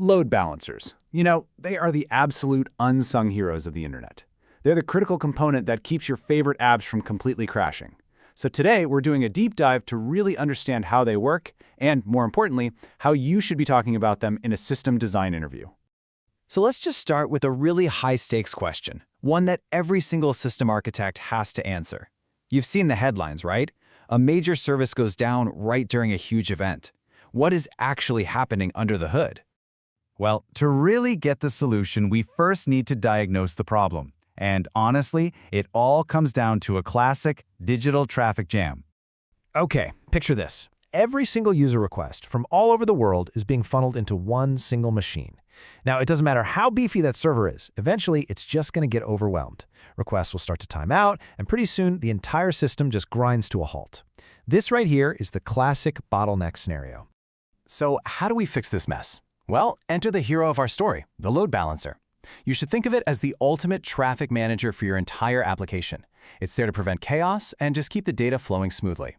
Load balancers. They are the absolute unsung heroes of the internet. They're the critical component that keeps your favorite apps from completely crashing. So today, we're doing a deep dive to really understand how they work and, more importantly, how you should be talking about them in a system design interview. So let's just start with a really high-stakes question, one that every single system architect has to answer. You've seen the headlines, right? A major service goes down right during a huge event. What is actually happening under the hood? Well, to really get the solution, we first need to diagnose the problem. And honestly, it all comes down to a classic digital traffic jam. Okay, picture this. Every single user request from all over the world is being funneled into one single machine. Now, it doesn't matter how beefy that server is. Eventually, it's just going to get overwhelmed. Requests will start to time out, and pretty soon, the entire system just grinds to a halt. This right here is the classic bottleneck scenario. So how do we fix this mess? Well, enter the hero of our story, the load balancer. You should think of it as the ultimate traffic manager for your entire application. It's there to prevent chaos and just keep the data flowing smoothly.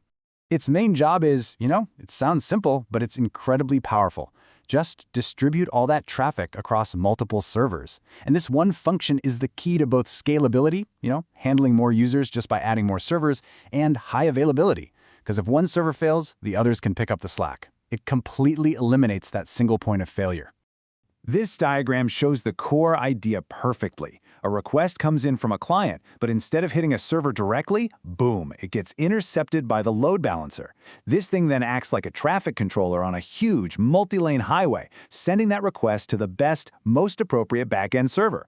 Its main job is, it sounds simple, but it's incredibly powerful. Just distribute all that traffic across multiple servers. And this one function is the key to both scalability, handling more users just by adding more servers, and high availability. Because if one server fails, the others can pick up the slack. It completely eliminates that single point of failure. This diagram shows the core idea perfectly. A request comes in from a client, but instead of hitting a server directly, boom, it gets intercepted by the load balancer. This thing then acts like a traffic controller on a huge multi-lane highway, sending that request to the best, most appropriate backend server.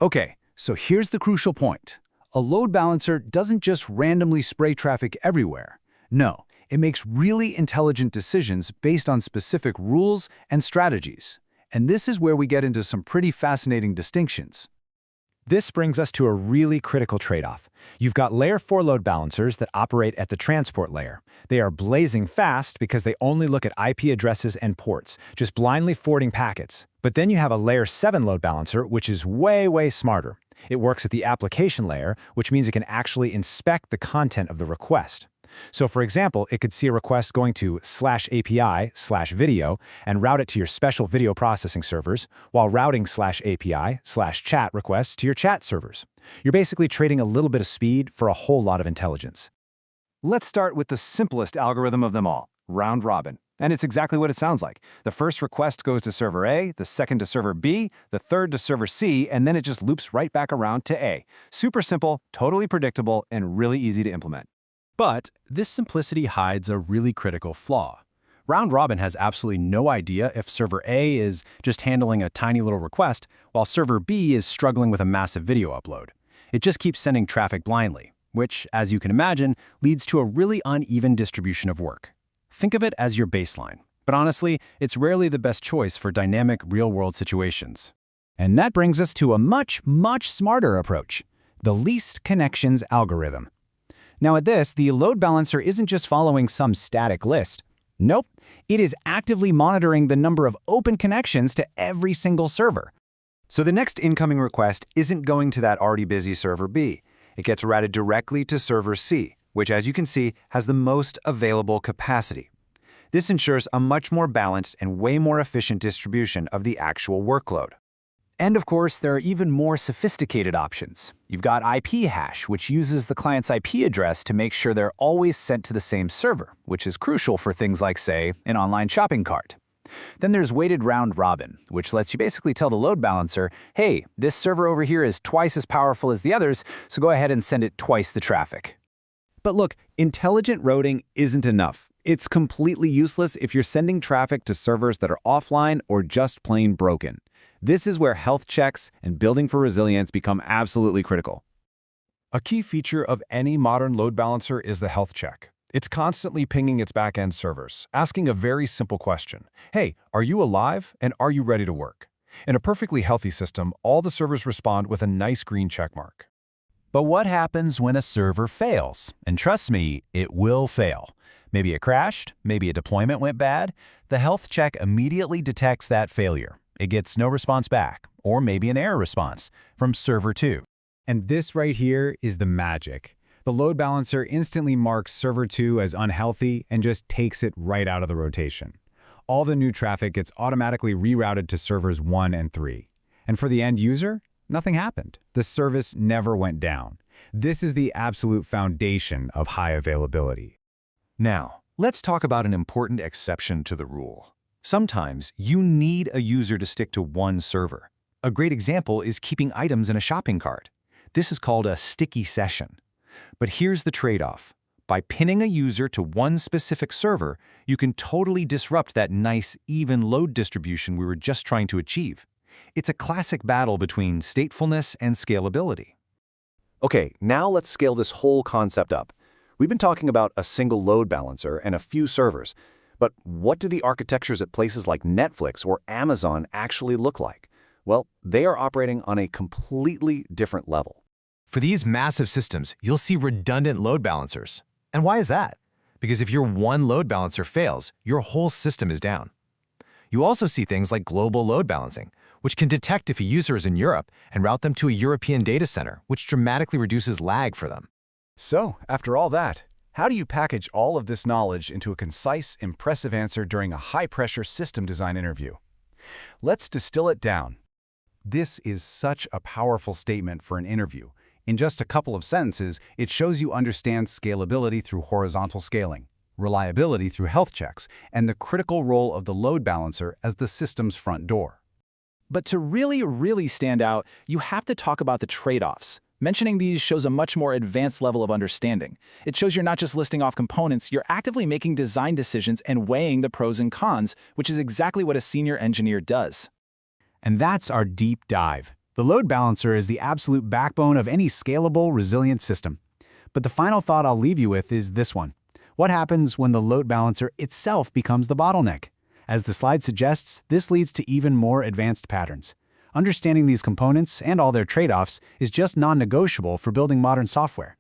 Okay, so here's the crucial point. A load balancer doesn't just randomly spray traffic everywhere. No, it makes really intelligent decisions based on specific rules and strategies. And this is where we get into some pretty fascinating distinctions. This brings us to a really critical trade-off. You've got Layer 4 load balancers that operate at the transport layer. They are blazing fast because they only look at IP addresses and ports, just blindly forwarding packets. But then you have a Layer 7 load balancer, which is way, way smarter. It works at the application layer, which means it can actually inspect the content of the request. So for example, it could see a request going to /API/video and route it to your special video processing servers, while routing /API/chat requests to your chat servers. You're basically trading a little bit of speed for a whole lot of intelligence. Let's start with the simplest algorithm of them all, round robin. And it's exactly what it sounds like. The first request goes to server A, the second to server B, the third to server C, and then it just loops right back around to A. Super simple, totally predictable, and really easy to implement. But this simplicity hides a really critical flaw. Round robin has absolutely no idea if server A is just handling a tiny little request, while server B is struggling with a massive video upload. It just keeps sending traffic blindly, which, as you can imagine, leads to a really uneven distribution of work. Think of it as your baseline. But honestly, it's rarely the best choice for dynamic real-world situations. And that brings us to a much, much smarter approach, the least connections algorithm. Now at this, the load balancer isn't just following some static list. Nope, it is actively monitoring the number of open connections to every single server. So the next incoming request isn't going to that already busy server B. It gets routed directly to server C, which as you can see, has the most available capacity. This ensures a much more balanced and way more efficient distribution of the actual workload. And of course, there are even more sophisticated options. You've got IP hash, which uses the client's IP address to make sure they're always sent to the same server, which is crucial for things like, say, an online shopping cart. Then there's weighted round robin, which lets you basically tell the load balancer, hey, this server over here is twice as powerful as the others, so go ahead and send it twice the traffic. But look, intelligent routing isn't enough. It's completely useless if you're sending traffic to servers that are offline or just plain broken. This is where health checks and building for resilience become absolutely critical. A key feature of any modern load balancer is the health check. It's constantly pinging its back-end servers, asking a very simple question. Hey, are you alive and are you ready to work? In a perfectly healthy system, all the servers respond with a nice green check mark. But what happens when a server fails? And trust me, it will fail. Maybe it crashed, maybe a deployment went bad. The health check immediately detects that failure. It gets no response back, or maybe an error response from server 2. And this right here is the magic. The load balancer instantly marks server 2 as unhealthy and just takes it right out of the rotation. All the new traffic gets automatically rerouted to servers 1 and 3. And for the end user, nothing happened. The service never went down. This is the absolute foundation of high availability. Now, let's talk about an important exception to the rule. Sometimes you need a user to stick to one server. A great example is keeping items in a shopping cart. This is called a sticky session. But here's the trade-off. By pinning a user to one specific server, you can totally disrupt that nice, even load distribution we were just trying to achieve. It's a classic battle between statefulness and scalability. Okay, now let's scale this whole concept up. We've been talking about a single load balancer and a few servers, but what do the architectures at places like Netflix or Amazon actually look like? Well, they are operating on a completely different level. For these massive systems, you'll see redundant load balancers. And why is that? Because if your one load balancer fails, your whole system is down. You also see things like global load balancing, which can detect if a user is in Europe and route them to a European data center, which dramatically reduces lag for them. So, after all that, how do you package all of this knowledge into a concise, impressive answer during a high-pressure system design interview? Let's distill it down. This is such a powerful statement for an interview. In just a couple of sentences, it shows you understand scalability through horizontal scaling, reliability through health checks, and the critical role of the load balancer as the system's front door. But to really stand out, you have to talk about the trade-offs. Mentioning these shows a much more advanced level of understanding. It shows you're not just listing off components, you're actively making design decisions and weighing the pros and cons, which is exactly what a senior engineer does. And that's our deep dive. The load balancer is the absolute backbone of any scalable, resilient system. But the final thought I'll leave you with is this one. What happens when the load balancer itself becomes the bottleneck? As the slide suggests, this leads to even more advanced patterns. Understanding these components and all their trade-offs is just non-negotiable for building modern software.